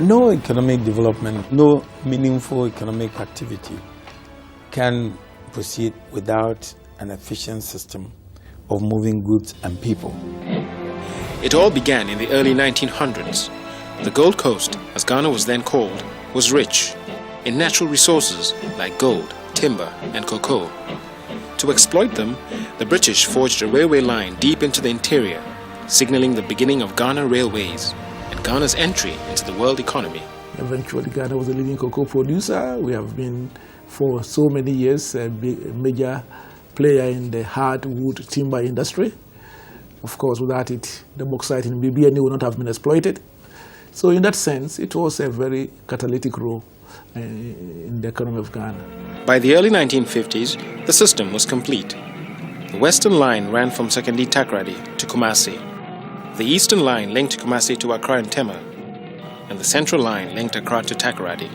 No economic development, no meaningful economic activity can proceed without an efficient system of moving goods and people. It all began in the early 1900s. The Gold Coast, as Ghana was then called, was rich in natural resources like gold, timber, and cocoa. To exploit them, the British forged a railway line deep into the interior, signaling the beginning of Ghana Railways and Ghana's entry into the world economy. Eventually, Ghana was a leading cocoa producer. We have been, for so many years, a major player in the hardwood timber industry. Of course, without it, the bauxite in BBNE would not have been exploited. So in that sense, it was a very catalytic role in the economy of Ghana. By the early 1950s, the system was complete. The western line ran from Sekondi Takoradi to Kumasi. The eastern line linked Kumasi to Accra and Tema, and the central line linked Accra to Takoradi.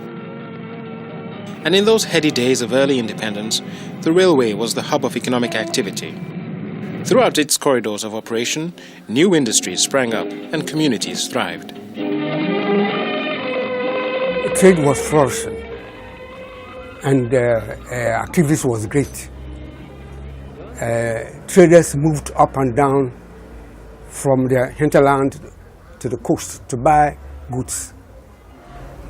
And in those heady days of early independence, the railway was the hub of economic activity. Throughout its corridors of operation, new industries sprang up and communities thrived. Trade was flourishing and activities was great. Traders moved up and down from the hinterland to the coast to buy goods,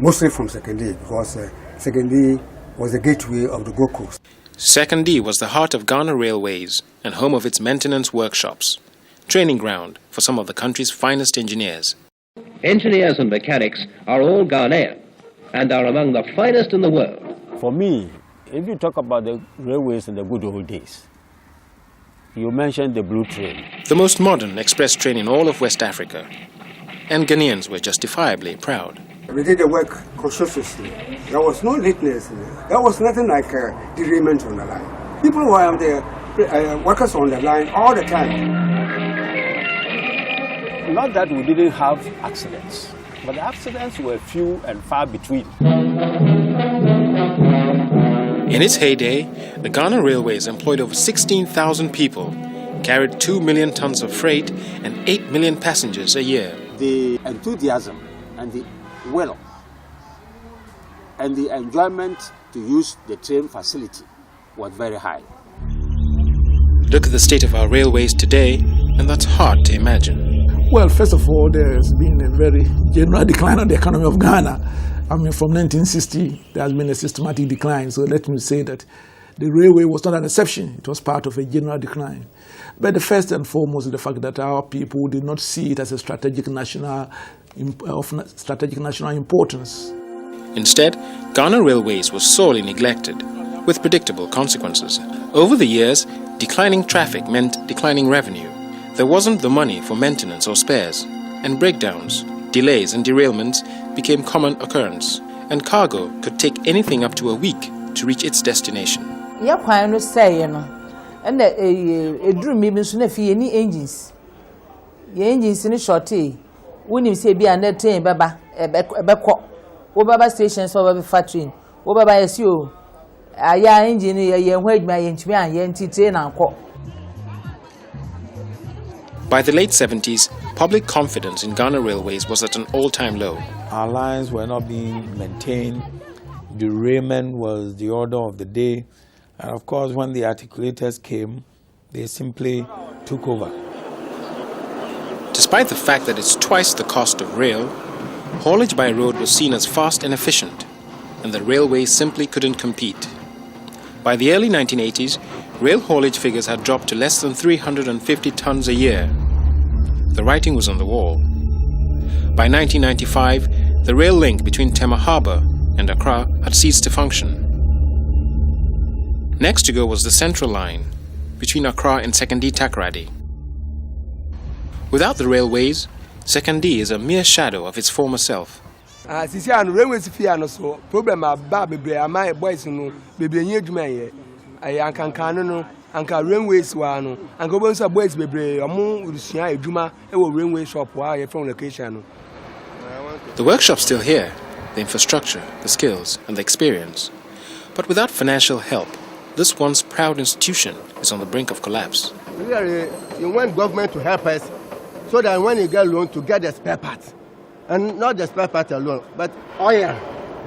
mostly from Sekondi, because Sekondi was the gateway of the Gold Coast. Sekondi was the heart of Ghana Railways and home of its maintenance workshops, training ground for some of the country's finest engineers. Engineers and mechanics are all Ghanaian and are among the finest in the world. For me, if you talk about the railways in the good old days, you mentioned the blue train. The most modern express train in all of West Africa. And Ghanaians were justifiably proud. We did the work conscientiously. There was no lateness. There was nothing like derailment on the line. People were the workers on the line all the time. Not that we didn't have accidents, but the accidents were few and far between. In its heyday, the Ghana Railways employed over 16,000 people, carried 2 million tons of freight and 8 million passengers a year. The enthusiasm and the will and the enjoyment to use the train facility was very high. Look at the state of our railways today, and that's hard to imagine. Well, first of all, there's been a very general decline of the economy of Ghana. I mean, from 1960, there has been a systematic decline. So let me say that the railway was not an exception. It was part of a general decline. But the first and foremost is the fact that our people did not see it as a strategic national importance. Instead, Ghana Railways was sorely neglected, with predictable consequences. Over the years, declining traffic meant declining revenue. There wasn't the money for maintenance or spares, and breakdowns, delays and derailments became common occurrence, and cargo could take anything up to a week to reach its destination. And a dream maybe soon if you any engines. Your engines in a shorty. When you say be under train, Baba, a Baba stations over the factory. Baba SU. A ya engineer, you wait my engineer and train and co. By the late 70s, public confidence in Ghana Railways was at an all-time low. Our lines were not being maintained. Derailment was the order of the day. And of course, when the articulators came, they simply took over. Despite the fact that it's twice the cost of rail, haulage by road was seen as fast and efficient, and the railways simply couldn't compete. By the early 1980s, rail haulage figures had dropped to less than 350 tons a year. The writing was on the wall. By 1995, the rail link between Tema Harbour and Accra had ceased to function. Next to go was the central line between Accra and Sekondi Takoradi. Without the railways, Sekondi is a mere shadow of its former self. Sisi anu railways fi anu so problem aba bebre ama boys no bebre nye dwuma ye ankankano no anka railways wa no anka bonso boys bebre omo rusua edwuma e wo railway shop wa ye from location no. The workshop's still here, the infrastructure, the skills and the experience. But without financial help, this once proud institution is on the brink of collapse. You want government to help us so that when you get loan to get the spare parts. And not the spare part alone, but oil,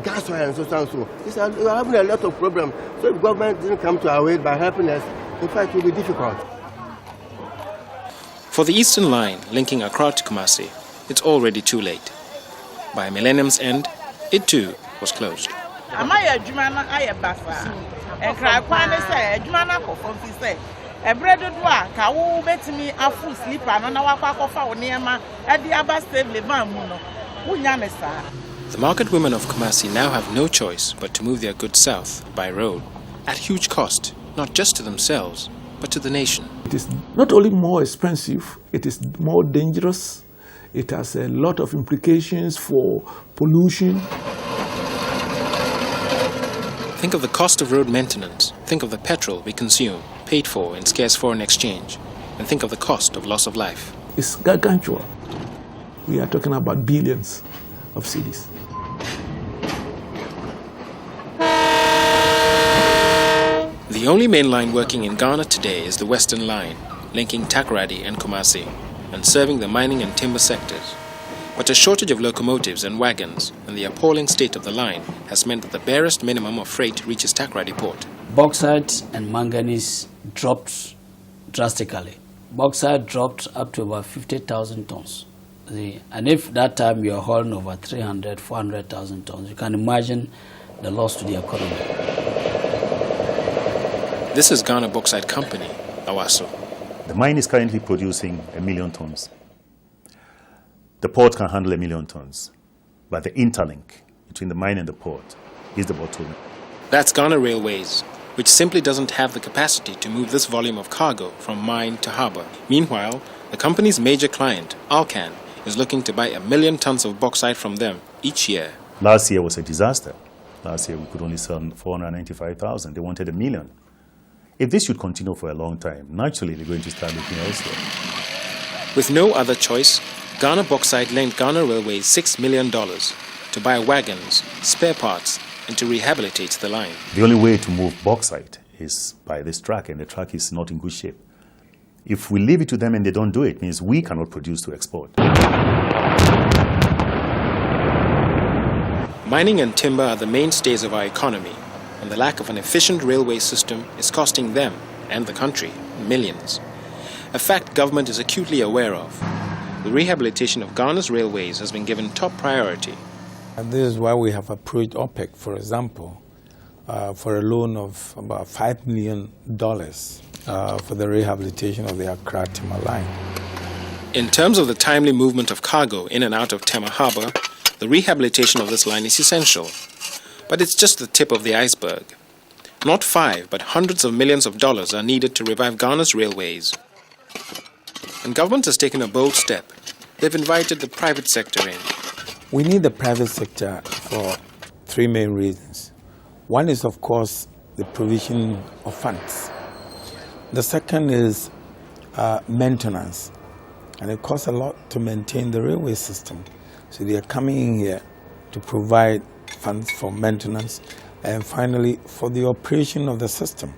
gas oil, and so on. So we're having a lot of problems. So if government didn't come to our aid by helping us, in fact, it will be difficult. For the Eastern Line linking Accra to Kumasi, it's already too late. By millennium's end, it too was closed. The market women of Kumasi now have no choice but to move their goods south by road at huge cost, not just to themselves, but to the nation. It is not only more expensive, it is more dangerous. It has a lot of implications for pollution. Think of the cost of road maintenance. Think of the petrol we consume, paid for in scarce foreign exchange. And think of the cost of loss of life. It's gargantuan. We are talking about billions of cedis. The only main line working in Ghana today is the Western Line, linking Takoradi and Kumasi, and serving the mining and timber sectors. But a shortage of locomotives and wagons and the appalling state of the line has meant that the barest minimum of freight reaches Takoradi port. Bauxite and manganese dropped drastically. Bauxite dropped up to about 50,000 tons. And if that time you are hauling over 300, 400,000 tons, you can imagine the loss to the economy. This is Ghana Bauxite Company, Awaso. The mine is currently producing 1 million tons. The port can handle 1 million tons, but the interlink between the mine and the port is the bottleneck. That's Ghana Railways, which simply doesn't have the capacity to move this volume of cargo from mine to harbour. Meanwhile, the company's major client, Alcan, is looking to buy 1 million tons of bauxite from them each year. Last year was a disaster. Last year we could only sell 495,000. They wanted 1 million. If this should continue for a long time, naturally they're going to start looking elsewhere. With no other choice, Ghana Bauxite lent Ghana Railways $6 million to buy wagons, spare parts, and to rehabilitate the line. The only way to move bauxite is by this track, and the track is not in good shape. If we leave it to them and they don't do it, it means we cannot produce to export. Mining and timber are the mainstays of our economy, and the lack of an efficient railway system is costing them and the country millions. A fact government is acutely aware of. The rehabilitation of Ghana's railways has been given top priority. And this is why we have approached OPEC, for example, for a loan of about $5 million for the rehabilitation of the Accra Tema line. In terms of the timely movement of cargo in and out of Tema Harbour, the rehabilitation of this line is essential. But it's just the tip of the iceberg. Not 5, but hundreds of millions of dollars are needed to revive Ghana's railways. And government has taken a bold step. They've invited the private sector in. We need the private sector for 3 main reasons. One is, of course, the provision of funds. The second is maintenance. And it costs a lot to maintain the railway system. So they are coming in here to provide funds for maintenance and finally for the operation of the system.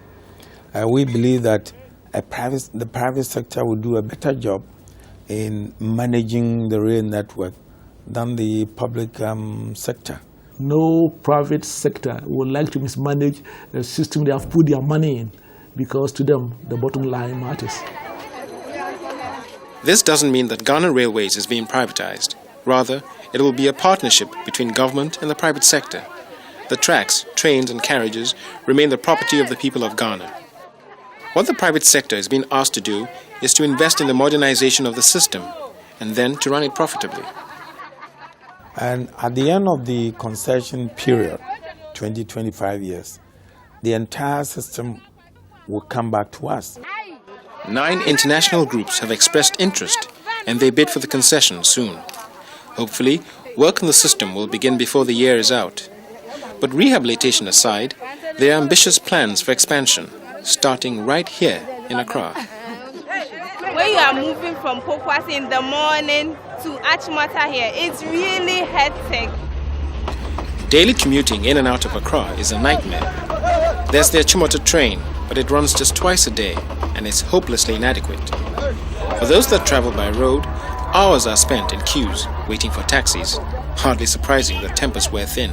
We believe that the private sector will do a better job in managing the rail network than the public sector. No private sector would like to mismanage a system they have put their money in, because to them the bottom line matters. This doesn't mean that Ghana Railways is being privatized. Rather, it will be a partnership between government and the private sector. The tracks, trains and carriages remain the property of the people of Ghana. What the private sector is being asked to do is to invest in the modernization of the system and then to run it profitably. And at the end of the concession period, 20-25 years, the entire system will come back to us. 9 international groups have expressed interest and they bid for the concession soon. Hopefully, work on the system will begin before the year is out. But rehabilitation aside, there are ambitious plans for expansion, starting right here in Accra. When you are moving from Pokwasi in the morning to Achimota here, it's really hectic. Daily commuting in and out of Accra is a nightmare. There's the Achimota train, but it runs just twice a day and is hopelessly inadequate. For those that travel by road, Hours are spent in queues, waiting for taxis, hardly surprising that tempers wear thin.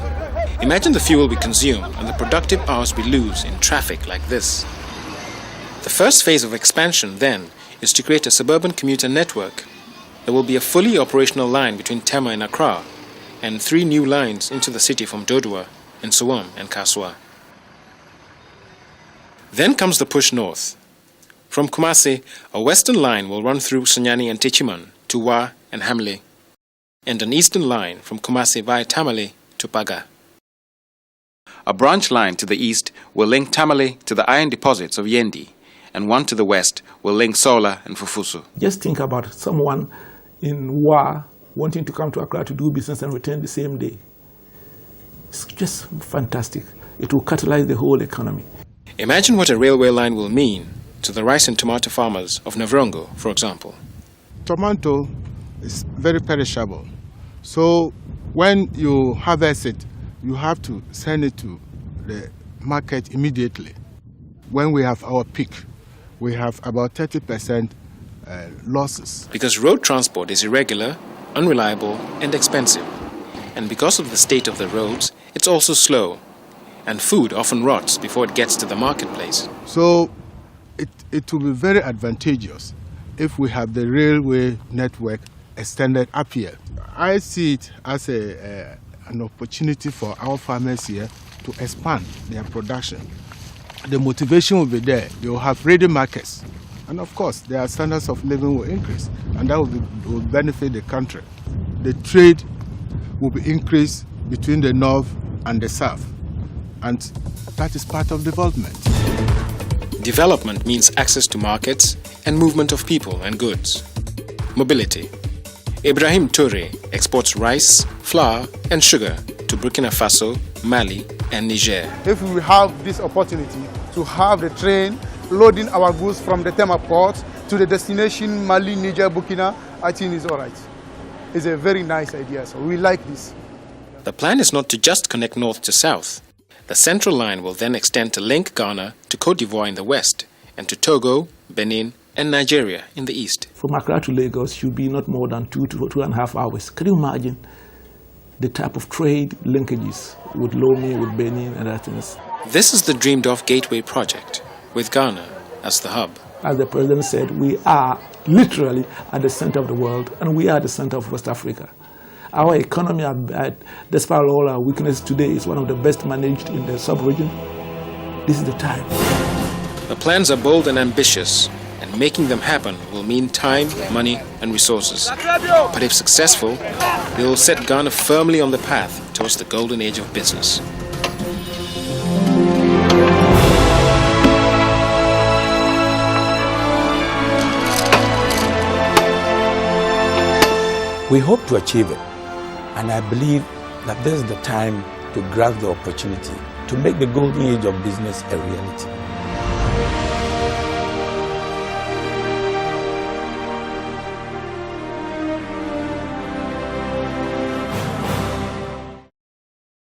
Imagine the fuel we consume and the productive hours we lose in traffic like this. The first phase of expansion, then, is to create a suburban commuter network. There will be a fully operational line between Tema and Accra, and 3 new lines into the city from Dodua, Nsawam, and Kaswa. Then comes the push north. From Kumasi, a western line will run through Sunyani and Techiman to Wa and Hamle, and an eastern line from Kumasi via Tamale to Paga. A branch line to the east will link Tamale to the iron deposits of Yendi, and one to the west will link Sola and Fufusu. Just think about someone in Wa wanting to come to Accra to do business and return the same day. It's just fantastic. It will catalyze the whole economy. Imagine what a railway line will mean to the rice and tomato farmers of Navrongo, for example. Tomato is very perishable. So when you harvest it, you have to send it to the market immediately. When we have our peak, we have about 30% losses. Because road transport is irregular, unreliable, and expensive. And because of the state of the roads, it's also slow. And food often rots before it gets to the marketplace. So it will be very advantageous if we have the railway network extended up here. I see it as an opportunity for our farmers here to expand their production. The motivation will be there. They will have ready markets. And of course, their standards of living will increase. And that will benefit the country. The trade will be increased between the north and the south. And that is part of development. Development means access to markets and movement of people and goods. Mobility. Ibrahim Toure exports rice, flour, and sugar to Burkina Faso, Mali, and Niger. If we have this opportunity to have the train loading our goods from the Tema port to the destination Mali, Niger, Burkina, I think it's all right. It's a very nice idea, so we like this. The plan is not to just connect north to south. The central line will then extend to link Ghana to Côte d'Ivoire in the west and to Togo, Benin, and Nigeria in the east. From Accra to Lagos should be not more than 2 to 2.5 hours. Can you imagine the type of trade linkages with Lomé, with Benin, and other things? This is the dreamed-of gateway project, with Ghana as the hub. As the president said, we are literally at the center of the world, and we are at the center of West Africa. Our economy, despite all our weaknesses today, is one of the best managed in the sub-region. This is the time. The plans are bold and ambitious, and making them happen will mean time, money, and resources. But if successful, they will set Ghana firmly on the path towards the golden age of business. We hope to achieve it, and I believe that this is the time to grasp the opportunity to make the golden age of business a reality.